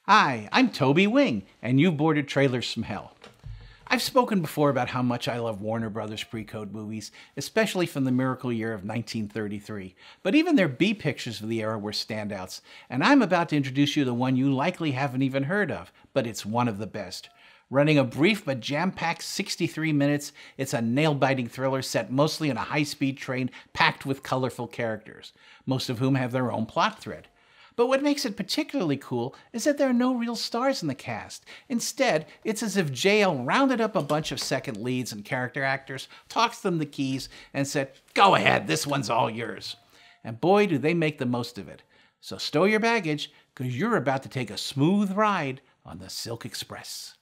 Hi, I'm Toby Wing, and you've boarded Trailers from Hell. I've spoken before about how much I love Warner Brothers pre-code movies, especially from the miracle year of 1933. But even their B pictures of the era were standouts, and I'm about to introduce you to one you likely haven't even heard of, but it's one of the best. Running a brief but jam-packed 63 minutes, it's a nail-biting thriller set mostly on a high-speed train packed with colorful characters, most of whom have their own plot thread. But what makes it particularly cool is that there are no real stars in the cast. Instead, it's as if JL rounded up a bunch of second leads and character actors, tossed them the keys, and said, "Go ahead, this one's all yours." And boy, do they make the most of it. So stow your baggage, because you're about to take a smooth ride on the Silk Express.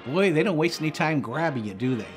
Boy, they don't waste any time grabbing you, do they?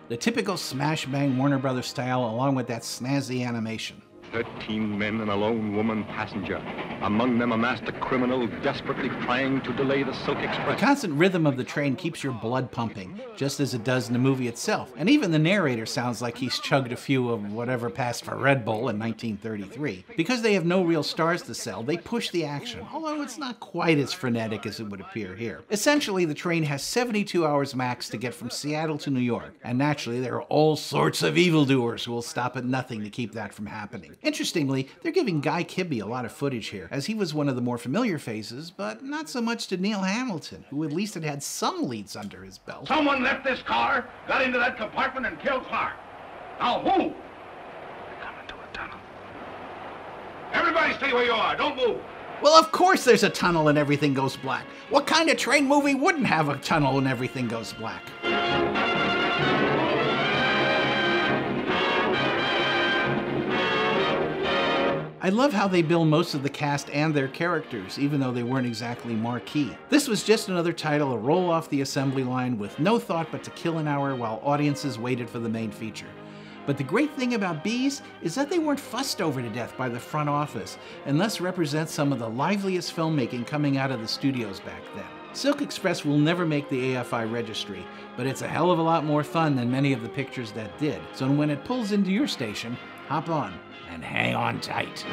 The typical smash-bang Warner Brothers style along with that snazzy animation. 13 men and a lone woman passenger. Among them a master criminal desperately trying to delay the Silk Express. The constant rhythm of the train keeps your blood pumping, just as it does in the movie itself. And even the narrator sounds like he's chugged a few of whatever passed for Red Bull in 1933. Because they have no real stars to sell, they push the action, although it's not quite as frenetic as it would appear here. Essentially, the train has 72 hours max to get from Seattle to New York. And naturally, there are all sorts of evildoers who will stop at nothing to keep that from happening. Interestingly, they're giving Guy Kibbe a lot of footage here, as he was one of the more familiar faces, but not so much to Neil Hamilton, who at least had had some leads under his belt. Someone left this car, got into that compartment, and killed Clark. Now who? They're coming to a tunnel. Everybody stay where you are. Don't move. Well, of course there's a tunnel and everything goes black. What kind of train movie wouldn't have a tunnel and everything goes black? I love how they bill most of the cast and their characters, even though they weren't exactly marquee. This was just another title to roll off the assembly line with no thought but to kill an hour while audiences waited for the main feature. But the great thing about Bees is that they weren't fussed over to death by the front office, and thus represent some of the liveliest filmmaking coming out of the studios back then. Silk Express will never make the AFI registry, but it's a hell of a lot more fun than many of the pictures that did. So when it pulls into your station, hop on and hang on tight.